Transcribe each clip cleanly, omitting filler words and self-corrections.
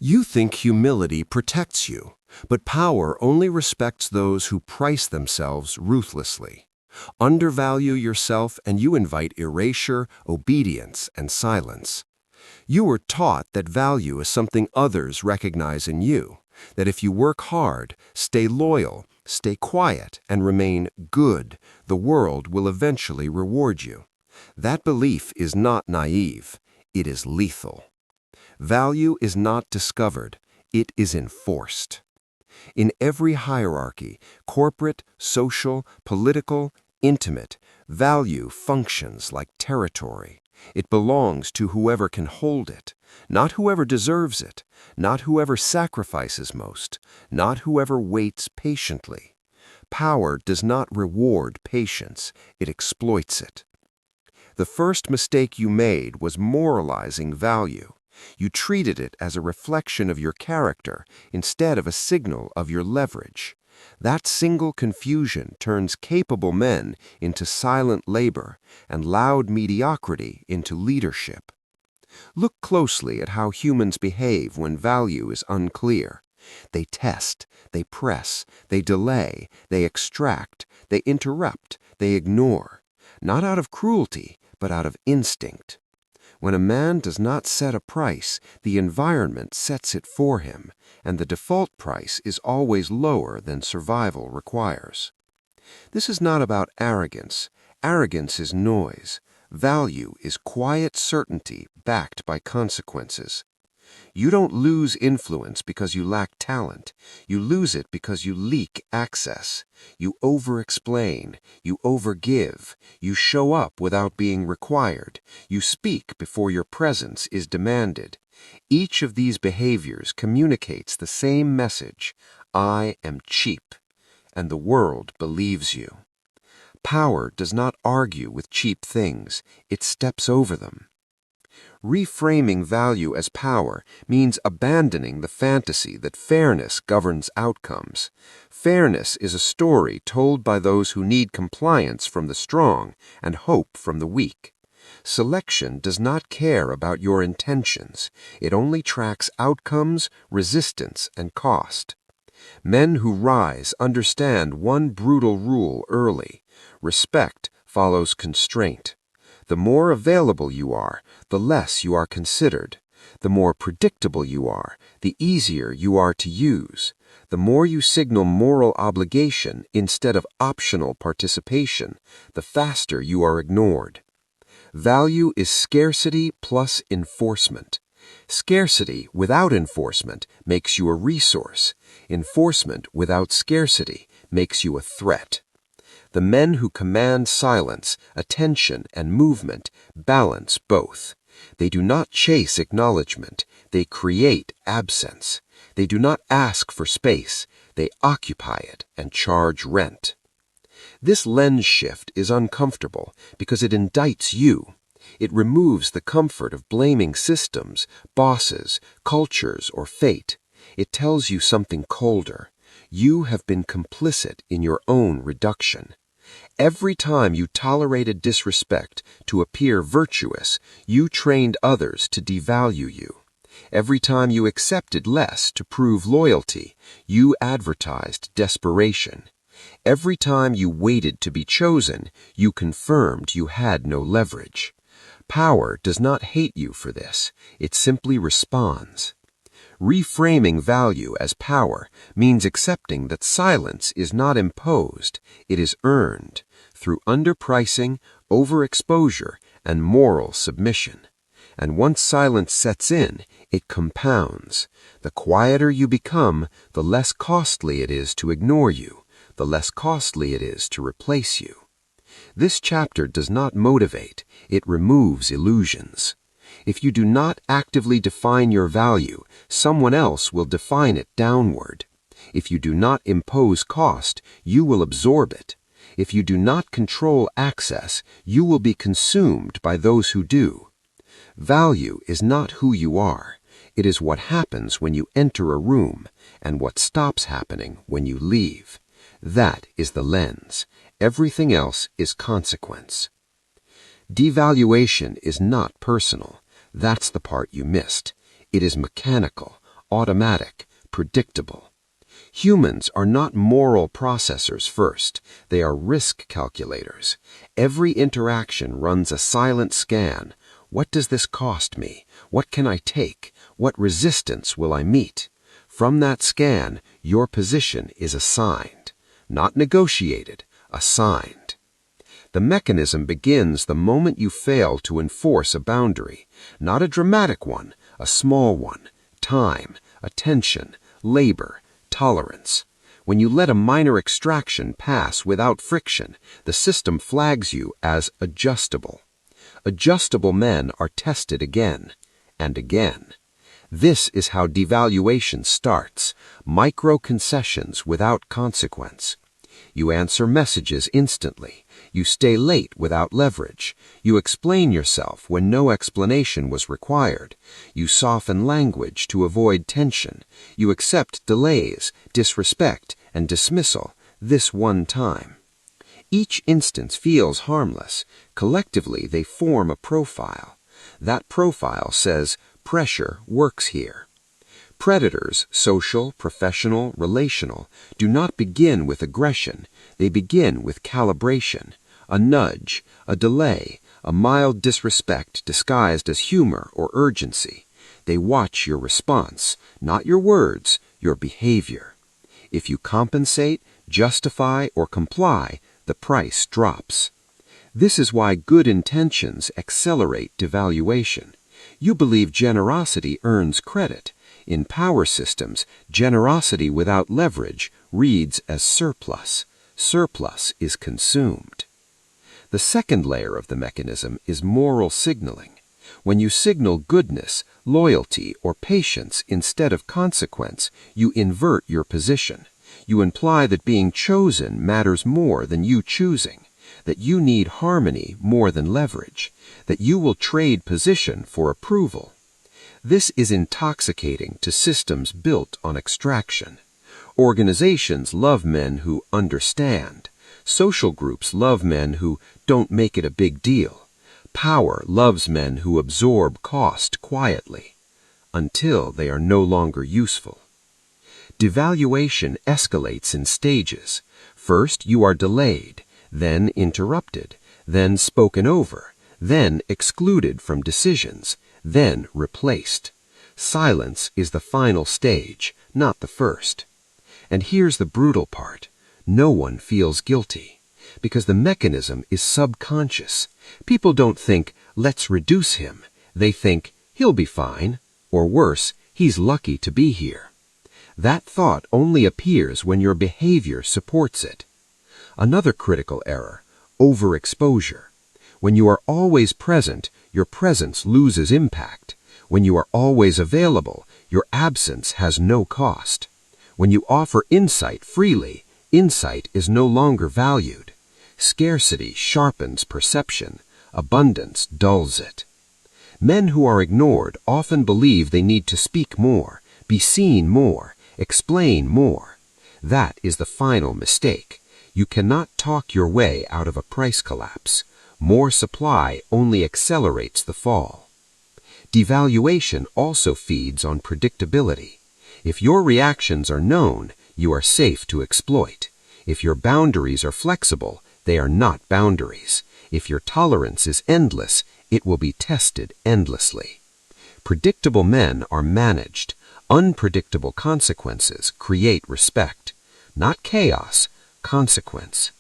You think humility protects you, but power only respects those who price themselves ruthlessly. Undervalue yourself and you invite erasure, obedience, and silence. You were taught that value is something others recognize in you, that if you work hard, stay loyal, stay quiet, and remain good, the world will eventually reward you. That belief is not naive, it is lethal. Value is not discovered, it is enforced. In every hierarchy, corporate, social, political, intimate, value functions like territory. It belongs to whoever can hold it, not whoever deserves it, not whoever sacrifices most, not whoever waits patiently. Power does not reward patience, it exploits it. The first mistake you made was moralizing value. You treated it as a reflection of your character instead of a signal of your leverage. That single confusion turns capable men into silent labor and loud mediocrity into leadership. Look closely at how humans behave when value is unclear. They test, they press, they delay, they extract, they interrupt, they ignore. Not out of cruelty, but out of instinct. When a man does not set a price, the environment sets it for him, and the default price is always lower than survival requires. This is not about arrogance. Arrogance is noise. Value is quiet certainty backed by consequences. You don't lose influence because you lack talent. You lose it because you leak access. You over-explain. You overgive. You show up without being required. You speak before your presence is demanded. Each of these behaviors communicates the same message: I am cheap, and the world believes you. Power does not argue with cheap things. It steps over them. Reframing value as power means abandoning the fantasy that fairness governs outcomes. Fairness is a story told by those who need compliance from the strong and hope from the weak. Selection does not care about your intentions. It only tracks outcomes, resistance, and cost. Men who rise understand one brutal rule early: respect follows constraint. The more available you are, the less you are considered. The more predictable you are, the easier you are to use. The more you signal moral obligation instead of optional participation, the faster you are ignored. Value is scarcity plus enforcement. Scarcity without enforcement makes you a resource. Enforcement without scarcity makes you a threat. The men who command silence, attention, and movement balance both. They do not chase acknowledgement, they create absence. They do not ask for space, they occupy it and charge rent. This lens shift is uncomfortable because it indicts you. It removes the comfort of blaming systems, bosses, cultures, or fate. It tells you something colder. You have been complicit in your own reduction. Every time you tolerated disrespect to appear virtuous, you trained others to devalue you. Every time you accepted less to prove loyalty, you advertised desperation. Every time you waited to be chosen, you confirmed you had no leverage. Power does not hate you for this, it simply responds. Reframing value as power means accepting that silence is not imposed, it is earned through underpricing, overexposure, and moral submission. And once silence sets in, it compounds. The quieter you become, the less costly it is to ignore you, the less costly it is to replace you. This chapter does not motivate, it removes illusions. If you do not actively define your value, someone else will define it downward. If you do not impose cost, you will absorb it. If you do not control access, you will be consumed by those who do. Value is not who you are. It is what happens when you enter a room and what stops happening when you leave. That is the lens. Everything else is consequence. Devaluation is not personal. That's the part you missed. It is mechanical, automatic, predictable. Humans are not moral processors first, they are risk calculators. Every interaction runs a silent scan. What does this cost me? What can I take? What resistance will I meet? From that scan, your position is assigned. Not negotiated, assigned. The mechanism begins the moment you fail to enforce a boundary, not a dramatic one, a small one. Time, attention, labor, tolerance. When you let a minor extraction pass without friction, the system flags you as adjustable. Adjustable men are tested again and again. This is how devaluation starts, micro-concessions without consequence. You answer messages instantly. You stay late without leverage. You explain yourself when no explanation was required. You soften language to avoid tension. You accept delays, disrespect, and dismissal this one time. Each instance feels harmless. Collectively, they form a profile. That profile says, pressure works here. Predators, social, professional, relational, do not begin with aggression. They begin with calibration. A nudge, a delay, a mild disrespect disguised as humor or urgency. They watch your response, not your words, your behavior. If you compensate, justify, or comply, the price drops. This is why good intentions accelerate devaluation. You believe generosity earns credit. In power systems, generosity without leverage reads as surplus. Surplus is consumed. The second layer of the mechanism is moral signaling. When you signal goodness, loyalty, or patience instead of consequence, you invert your position. You imply that being chosen matters more than you choosing, that you need harmony more than leverage, that you will trade position for approval. This is intoxicating to systems built on extraction. Organizations love men who understand. Social groups love men who don't make it a big deal. Power loves men who absorb cost quietly, until they are no longer useful. Devaluation escalates in stages. First, you are delayed, then interrupted, then spoken over, then excluded from decisions, then replaced. Silence is the final stage, not the first. And here's the brutal part. No one feels guilty, because the mechanism is subconscious. People don't think, let's reduce him. They think, he'll be fine, or worse, he's lucky to be here. That thought only appears when your behavior supports it. Another critical error, overexposure. When you are always present, your presence loses impact. When you are always available, your absence has no cost. When you offer insight freely, insight is no longer valued. Scarcity sharpens perception. Abundance dulls it. Men who are ignored often believe they need to speak more, be seen more, explain more. That is the final mistake. You cannot talk your way out of a price collapse. More supply only accelerates the fall. Devaluation also feeds on predictability. If your reactions are known, you are safe to exploit. If your boundaries are flexible, they are not boundaries. If your tolerance is endless, it will be tested endlessly. Predictable men are managed. Unpredictable consequences create respect. Not chaos, consequence.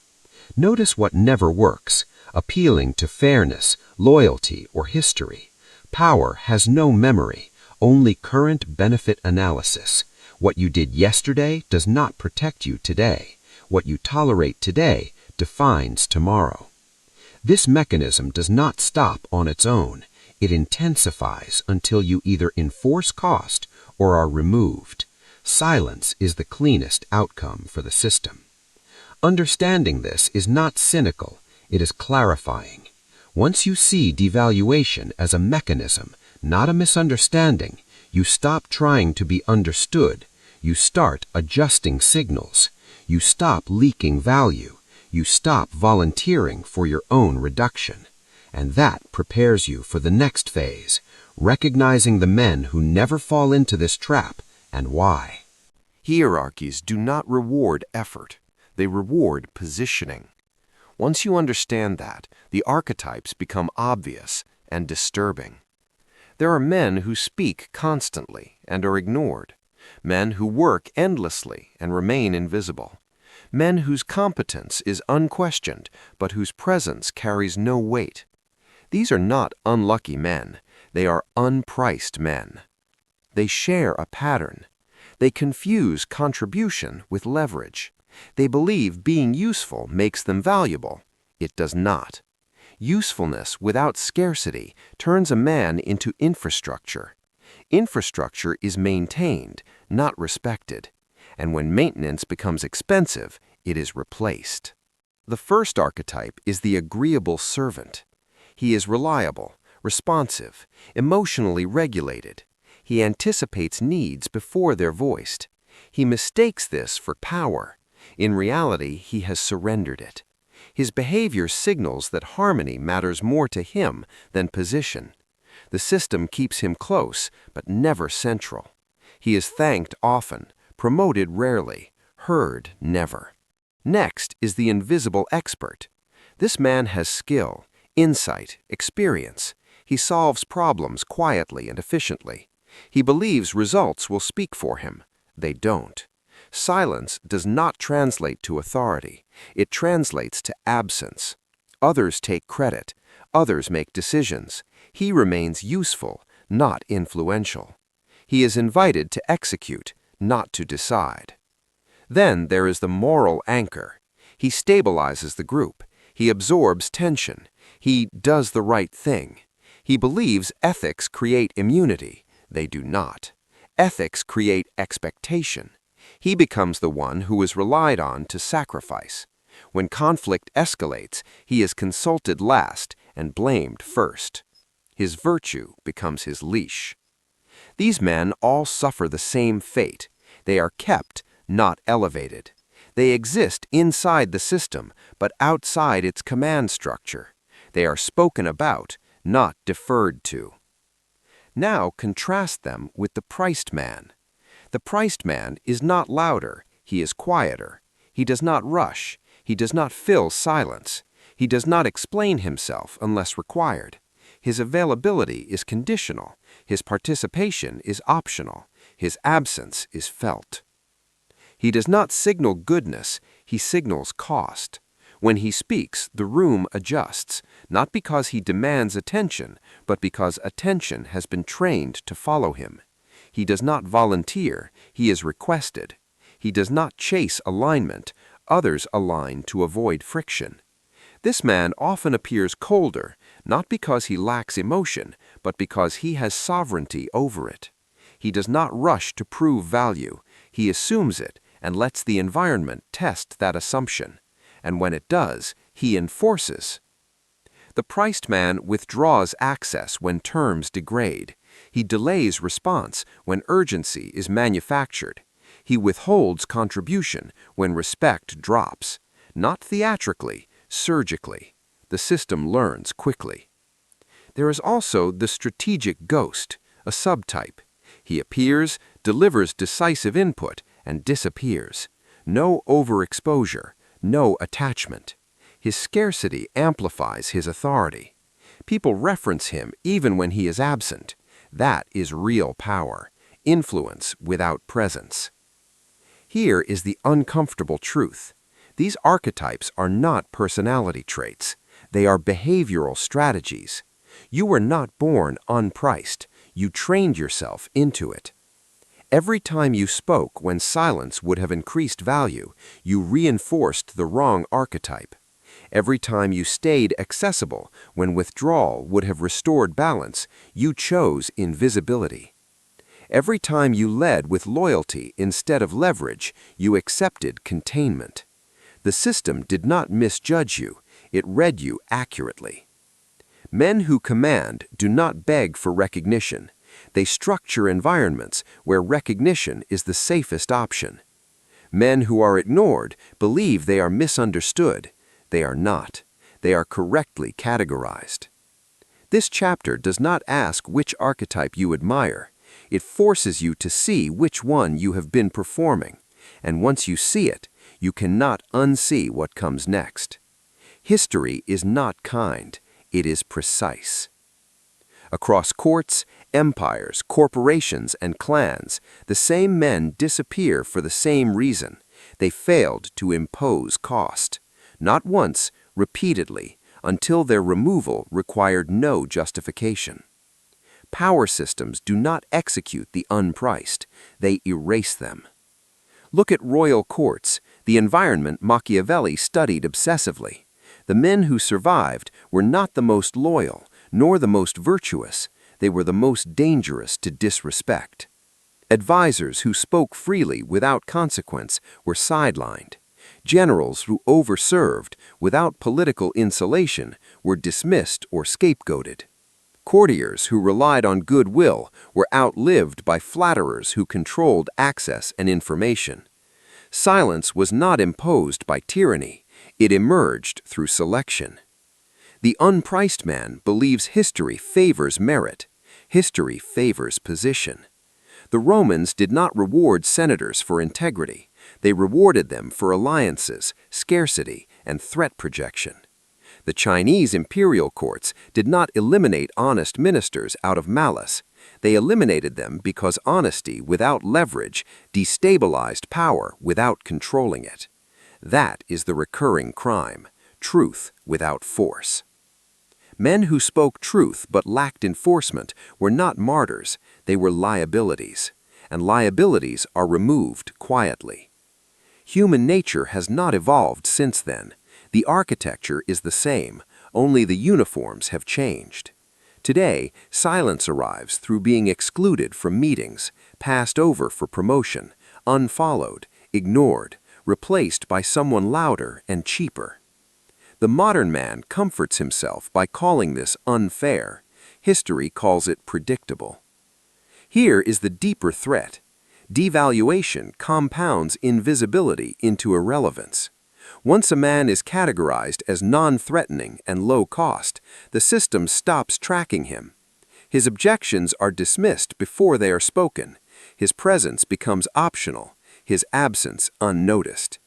Notice what never works, appealing to fairness, loyalty, or history. Power has no memory, only current benefit analysis. What you did yesterday does not protect you today. What you tolerate today defines tomorrow. This mechanism does not stop on its own. It intensifies until you either enforce cost or are removed. Silence is the cleanest outcome for the system. Understanding this is not cynical, it is clarifying. Once you see devaluation as a mechanism, not a misunderstanding, you stop trying to be understood. You start adjusting signals. You stop leaking value. You stop volunteering for your own reduction. And that prepares you for the next phase, recognizing the men who never fall into this trap and why. Hierarchies do not reward effort. They reward positioning. Once you understand that, the archetypes become obvious and disturbing. There are men who speak constantly and are ignored, men who work endlessly and remain invisible, men whose competence is unquestioned but whose presence carries no weight. These are not unlucky men, they are unpriced men. They share a pattern. They confuse contribution with leverage. They believe being useful makes them valuable. It does not. Usefulness without scarcity turns a man into infrastructure. Infrastructure is maintained, not respected. And when maintenance becomes expensive, it is replaced. The first archetype is the agreeable servant. He is reliable, responsive, emotionally regulated. He anticipates needs before they're voiced. He mistakes this for power. In reality, he has surrendered it. His behavior signals that harmony matters more to him than position. The system keeps him close, but never central. He is thanked often, promoted rarely, heard never. Next is the invisible expert. This man has skill, insight, experience. He solves problems quietly and efficiently. He believes results will speak for him. They don't. Silence does not translate to authority. It translates to absence. Others take credit. Others make decisions. He remains useful, not influential. He is invited to execute, not to decide. Then there is the moral anchor. He stabilizes the group. He absorbs tension. He does the right thing. He believes ethics create immunity. They do not. Ethics create expectation. He becomes the one who is relied on to sacrifice. When conflict escalates, he is consulted last and blamed first. His virtue becomes his leash. These men all suffer the same fate. They are kept, not elevated. They exist inside the system, but outside its command structure. They are spoken about, not deferred to. Now contrast them with the priced man. The priced man is not louder, he is quieter. He does not rush, he does not fill silence. He does not explain himself unless required. His availability is conditional, his participation is optional, his absence is felt. He does not signal goodness, he signals cost. When he speaks, the room adjusts, not because he demands attention, but because attention has been trained to follow him. He does not volunteer, he is requested. He does not chase alignment, others align to avoid friction. This man often appears colder, not because he lacks emotion, but because he has sovereignty over it. He does not rush to prove value, he assumes it and lets the environment test that assumption. And when it does, he enforces. The priced man withdraws access when terms degrade. He delays response when urgency is manufactured. He withholds contribution when respect drops. Not theatrically, surgically. The system learns quickly. There is also the strategic ghost, a subtype. He appears, delivers decisive input, and disappears. No overexposure. No attachment. His scarcity amplifies his authority. People reference him even when he is absent. That is real power, influence without presence. Here is the uncomfortable truth. These archetypes are not personality traits. They are behavioral strategies. You were not born unpriced. You trained yourself into it. Every time you spoke when silence would have increased value, you reinforced the wrong archetype. Every time you stayed accessible when withdrawal would have restored balance, you chose invisibility. Every time you led with loyalty instead of leverage, you accepted containment. The system did not misjudge you, it read you accurately. Men who command do not beg for recognition. They structure environments where recognition is the safest option. Men who are ignored believe they are misunderstood. They are not. They are correctly categorized. This chapter does not ask which archetype you admire. It forces you to see which one you have been performing, and once you see it, you cannot unsee what comes next. History is not kind, it is precise. Across courts, empires, corporations, and clans, the same men disappear for the same reason. They failed to impose cost. Not once, repeatedly, until their removal required no justification. Power systems do not execute the unpriced, they erase them. Look at royal courts, the environment Machiavelli studied obsessively. The men who survived were not the most loyal, nor the most virtuous. They were the most dangerous to disrespect. Advisors who spoke freely without consequence were sidelined. Generals who overserved without political insulation were dismissed or scapegoated. Courtiers who relied on goodwill were outlived by flatterers who controlled access and information. Silence was not imposed by tyranny, it emerged through selection. The unpriced man believes history favors merit, history favors position. The Romans did not reward senators for integrity, they rewarded them for alliances, scarcity, and threat projection. The Chinese imperial courts did not eliminate honest ministers out of malice. They eliminated them because honesty without leverage destabilized power without controlling it. That is the recurring crime, truth without force. Men who spoke truth but lacked enforcement were not martyrs, they were liabilities, and liabilities are removed quietly. Human nature has not evolved since then. The architecture is the same, only the uniforms have changed. Today, silence arrives through being excluded from meetings, passed over for promotion, unfollowed, ignored, replaced by someone louder and cheaper. The modern man comforts himself by calling this unfair. History calls it predictable. Here is the deeper threat. Devaluation compounds invisibility into irrelevance. Once a man is categorized as non-threatening and low cost, the system stops tracking him. His objections are dismissed before they are spoken. His presence becomes optional, his absence unnoticed.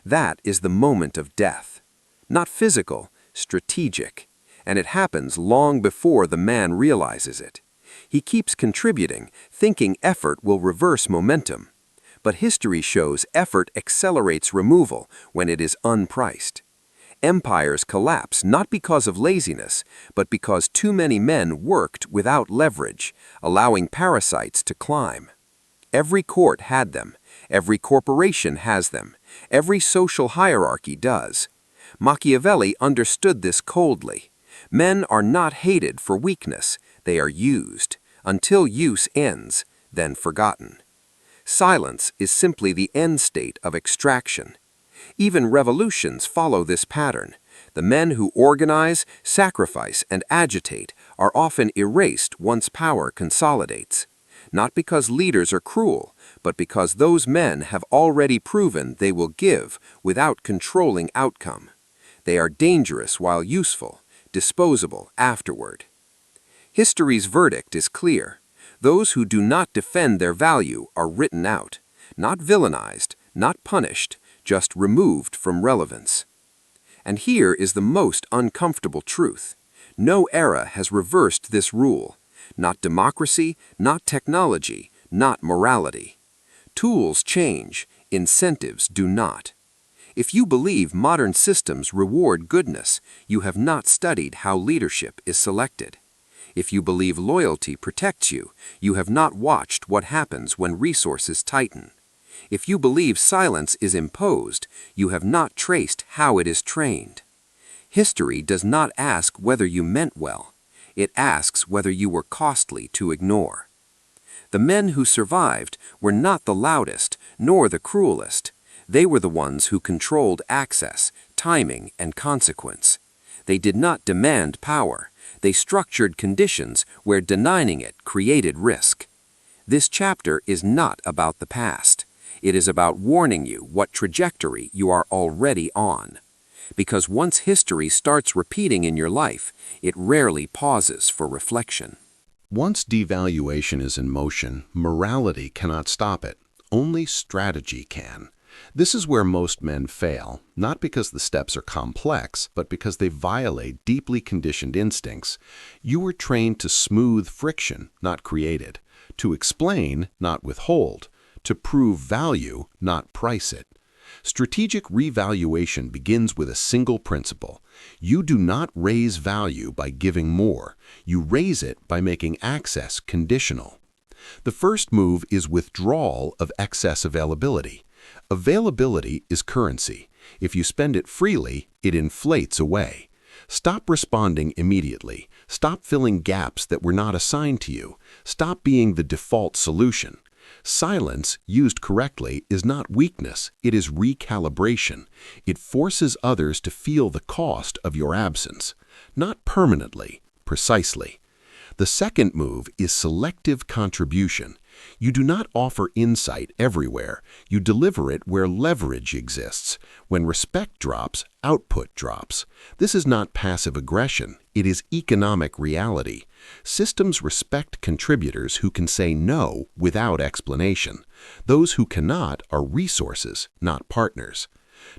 That is the moment of death. Not physical, strategic. And it happens long before the man realizes it. He keeps contributing, thinking effort will reverse momentum. But history shows effort accelerates removal when it is unpriced. Empires collapse not because of laziness, but because too many men worked without leverage, allowing parasites to climb. Every court had them, every corporation has them, every social hierarchy does. Machiavelli understood this coldly. Men are not hated for weakness, they are used, until use ends, then forgotten. Silence is simply the end state of extraction. Even revolutions follow this pattern. The men who organize, sacrifice, and agitate are often erased once power consolidates. Not because leaders are cruel, but because those men have already proven they will give without controlling outcome. They are dangerous while useful, disposable afterward. History's verdict is clear. Those who do not defend their value are written out, not villainized, not punished, just removed from relevance. And here is the most uncomfortable truth. No era has reversed this rule. Not democracy, not technology, not morality. Tools change, incentives do not. If you believe modern systems reward goodness, you have not studied how leadership is selected. If you believe loyalty protects you, you have not watched what happens when resources tighten. If you believe silence is imposed, you have not traced how it is trained. History does not ask whether you meant well. It asks whether you were costly to ignore. The men who survived were not the loudest, nor the cruelest. They were the ones who controlled access, timing, and consequence. They did not demand power. They structured conditions where denying it created risk. This chapter is not about the past. It is about warning you what trajectory you are already on. Because once history starts repeating in your life, it rarely pauses for reflection. Once devaluation is in motion, morality cannot stop it. Only strategy can. This is where most men fail, not because the steps are complex, but because they violate deeply conditioned instincts. You were trained to smooth friction, not create it, to explain, not withhold, to prove value, not price it. Strategic revaluation begins with a single principle. You do not raise value by giving more. You raise it by making access conditional. The first move is withdrawal of excess availability. Availability is currency. If you spend it freely, it inflates away. Stop responding immediately. Stop filling gaps that were not assigned to you. Stop being the default solution. Silence, used correctly, is not weakness, it is recalibration. It forces others to feel the cost of your absence. Not permanently, precisely. The second move is selective contribution. You do not offer insight everywhere. You deliver it where leverage exists. When respect drops, output drops. This is not passive aggression. It is economic reality. Systems respect contributors who can say no without explanation. Those who cannot are resources, not partners.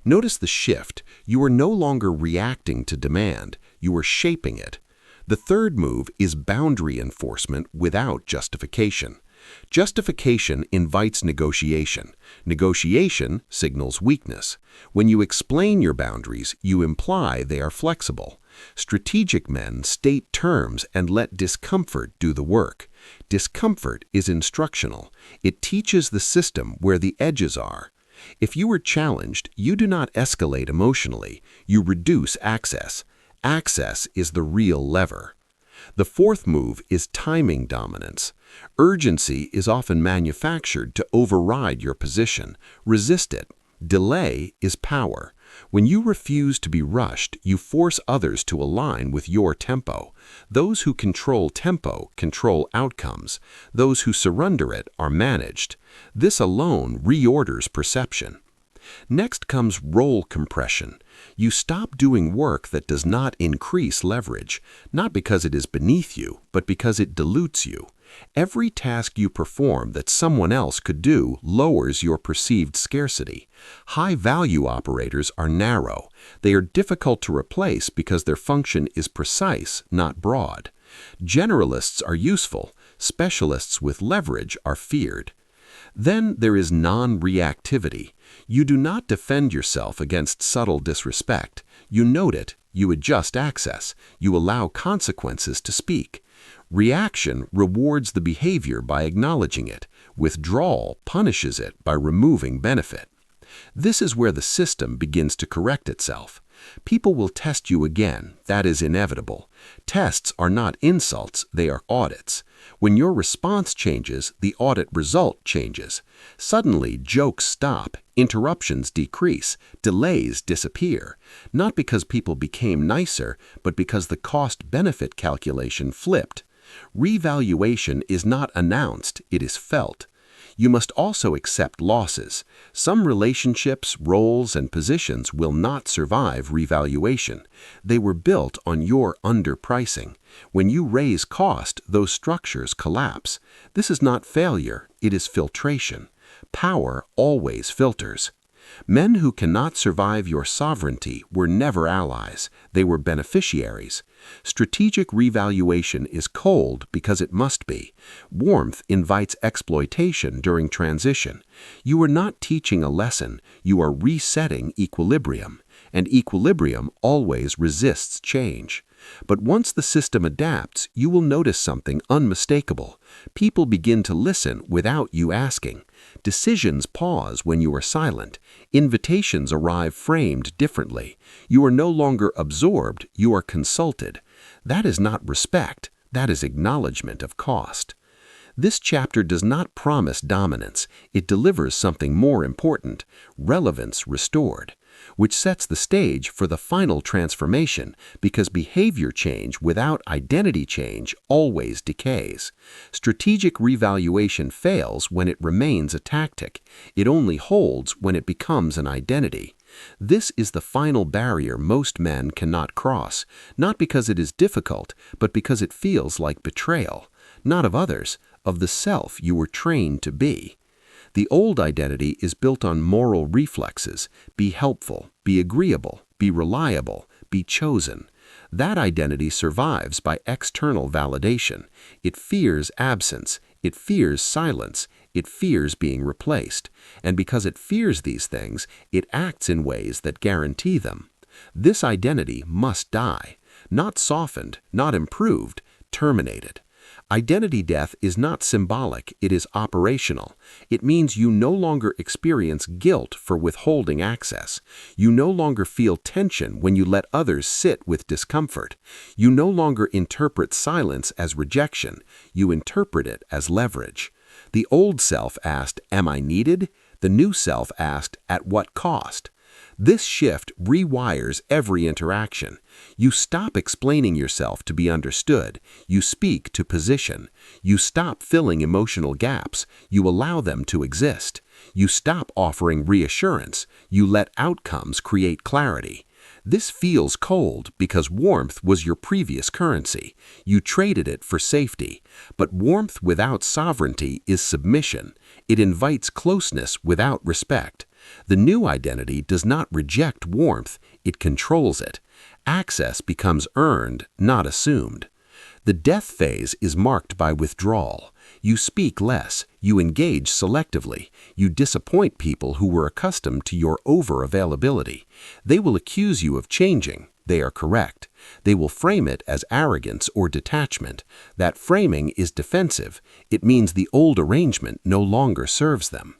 Notice the shift. You are no longer reacting to demand. You are shaping it. The third move is boundary enforcement without justification. Justification invites negotiation. Negotiation signals weakness. When you explain your boundaries, you imply they are flexible. Strategic men state terms and let discomfort do the work. Discomfort is instructional. It teaches the system where the edges are. If you are challenged, you do not escalate emotionally. You reduce access. Access is the real lever. The fourth move is timing dominance. Urgency is often manufactured to override your position. Resist it. Delay is power. When you refuse to be rushed, you force others to align with your tempo. Those who control tempo control outcomes. Those who surrender it are managed. This alone reorders perception. Next comes role compression. You stop doing work that does not increase leverage, not because it is beneath you, but because it dilutes you. Every task you perform that someone else could do lowers your perceived scarcity. High-value operators are narrow. They are difficult to replace because their function is precise, not broad. Generalists are useful. Specialists with leverage are feared. Then there is non-reactivity. You do not defend yourself against subtle disrespect. You note it, you adjust access, you allow consequences to speak. Reaction rewards the behavior by acknowledging it. Withdrawal punishes it by removing benefit. This is where the system begins to correct itself. People will test you again. That is inevitable. Tests are not insults, they are audits. When your response changes, the audit result changes. Suddenly, jokes stop, interruptions decrease, delays disappear. Not because people became nicer, but because the cost-benefit calculation flipped. Revaluation is not announced, it is felt. You must also accept losses. Some relationships, roles, and positions will not survive revaluation. They were built on your underpricing. When you raise cost, those structures collapse. This is not failure, it is filtration. Power always filters. Men who cannot survive your sovereignty were never allies. They were beneficiaries. Strategic revaluation is cold because it must be. Warmth invites exploitation during transition. You are not teaching a lesson, you are resetting equilibrium. And equilibrium always resists change. But once the system adapts, you will notice something unmistakable. People begin to listen without you asking. Decisions pause when you are silent. Invitations arrive framed differently. You are no longer absorbed, you are consulted. That is not respect, that is acknowledgement of cost. This chapter does not promise dominance. It delivers something more important, relevance restored, which sets the stage for the final transformation because behavior change without identity change always decays. Strategic revaluation fails when it remains a tactic. It only holds when it becomes an identity. This is the final barrier most men cannot cross, not because it is difficult, but because it feels like betrayal. not of others, of the self you were trained to be. The old identity is built on moral reflexes: be helpful, be agreeable, be reliable, be chosen. That identity survives by external validation. It fears absence, it fears silence, it fears being replaced. And because it fears these things, it acts in ways that guarantee them. This identity must die, not softened, not improved, terminated. Identity death is not symbolic, it is operational. It means you no longer experience guilt for withholding access. You no longer feel tension when you let others sit with discomfort. You no longer interpret silence as rejection. You interpret it as leverage. The old self asked, "Am I needed?" The new self asked, "At what cost?" This shift rewires every interaction. You stop explaining yourself to be understood. You speak to position. You stop filling emotional gaps. You allow them to exist. You stop offering reassurance. You let outcomes create clarity. This feels cold because warmth was your previous currency. You traded it for safety. But warmth without sovereignty is submission. It invites closeness without respect. The new identity does not reject warmth, it controls it. Access becomes earned, not assumed. The death phase is marked by withdrawal. You speak less, you engage selectively, you disappoint people who were accustomed to your over-availability. They will accuse you of changing. They are correct. They will frame it as arrogance or detachment. That framing is defensive. It means the old arrangement no longer serves them.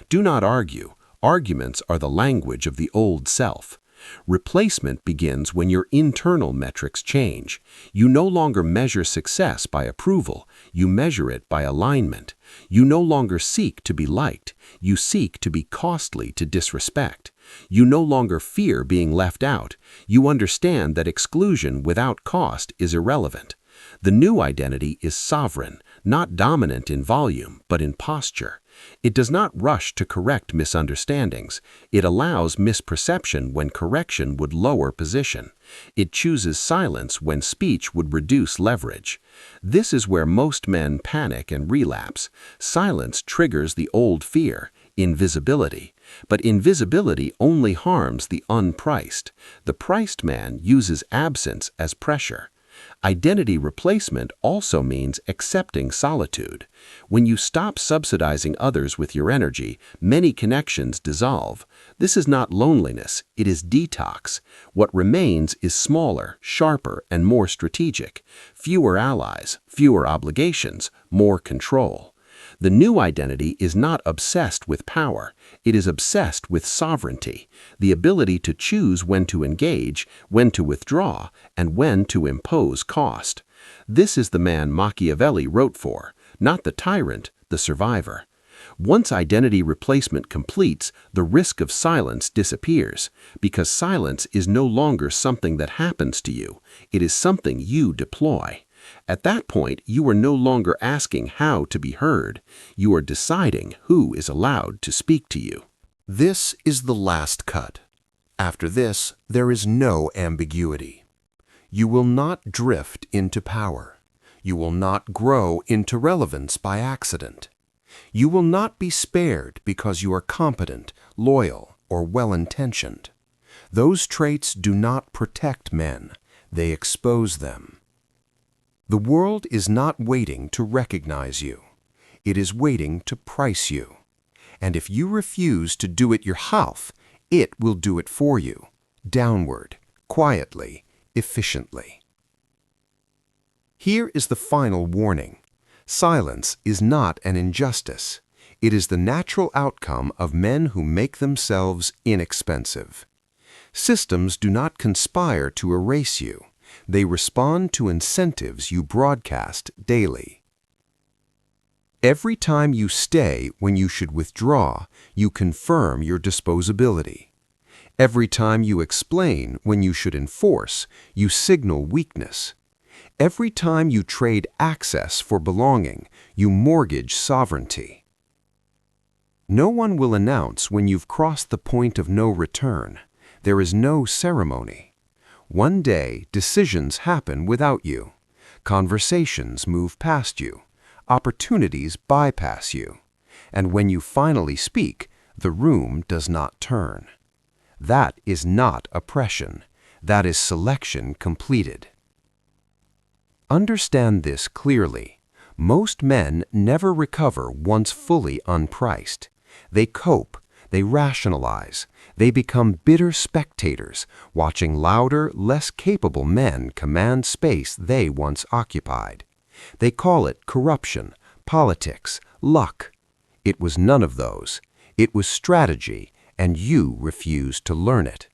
Do not argue. Arguments are the language of the old self. Replacement begins when your internal metrics change. You no longer measure success by approval. You measure it by alignment. You no longer seek to be liked. You seek to be costly to disrespect. You no longer fear being left out. You understand that exclusion without cost is irrelevant. The new identity is sovereign, not dominant in volume, but in posture. It does not rush to correct misunderstandings. It allows misperception when correction would lower position. It chooses silence when speech would reduce leverage. This is where most men panic and relapse. Silence triggers the old fear, invisibility. But invisibility only harms the unpriced. The priced man uses absence as pressure. Identity replacement also means accepting solitude. When you stop subsidizing others with your energy, many connections dissolve. This is not loneliness, it is detox. What remains is smaller, sharper, and more strategic. Fewer allies, fewer obligations, more control. The new identity is not obsessed with power. It is obsessed with sovereignty, the ability to choose when to engage, when to withdraw, and when to impose cost. This is the man Machiavelli wrote for, not the tyrant, the survivor. Once identity replacement completes, the risk of silence disappears, because silence is no longer something that happens to you. It is something you deploy. At that point, you are no longer asking how to be heard. You are deciding who is allowed to speak to you. This is the last cut. After this, there is no ambiguity. You will not drift into power. You will not grow into relevance by accident. You will not be spared because you are competent, loyal, or well-intentioned. Those traits do not protect men. They expose them. The world is not waiting to recognize you. It is waiting to price you. And if you refuse to do it yourself, it will do it for you, downward, quietly, efficiently. Here is the final warning. Silence is not an injustice. It is the natural outcome of men who make themselves inexpensive. Systems do not conspire to erase you. They respond to incentives you broadcast daily. Every time you stay when you should withdraw, you confirm your disposability. Every time you explain when you should enforce, you signal weakness. Every time you trade access for belonging, you mortgage sovereignty. No one will announce when you've crossed the point of no return. There is no ceremony. One day, decisions happen without you. Conversations move past you. opportunities bypass you. And when you finally speak, the room does not turn. That is not oppression. That is selection completed. Understand this clearly. Most men never recover once fully unpriced. They cope, they rationalize, they become bitter spectators, watching louder, less capable men command space they once occupied. They call it corruption, politics, luck. It was none of those. It was strategy, and you refused to learn it.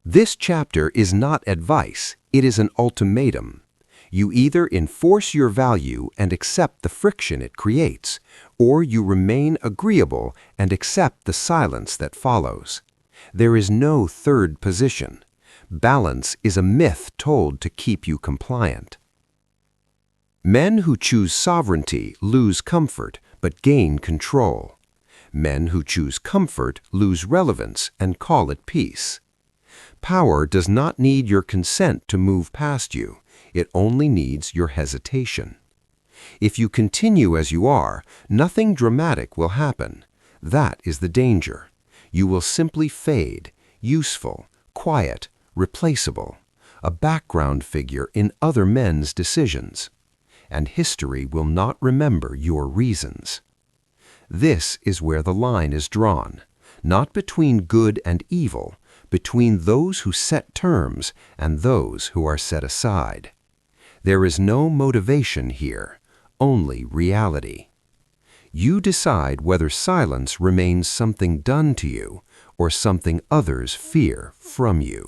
This chapter is not advice, it is an ultimatum. You either enforce your value and accept the friction it creates, or you remain agreeable and accept the silence that follows. There is no third position. Balance is a myth told to keep you compliant. Men who choose sovereignty lose comfort, but gain control. Men who choose comfort lose relevance and call it peace. Power does not need your consent to move past you. It only needs your hesitation. If you continue as you are, nothing dramatic will happen. That is the danger. You will simply fade, useful, quiet, replaceable, a background figure in other men's decisions. And history will not remember your reasons. This is where the line is drawn, not between good and evil, between those who set terms and those who are set aside. There is no motivation here, only reality. You decide whether silence remains something done to you or something others fear from you.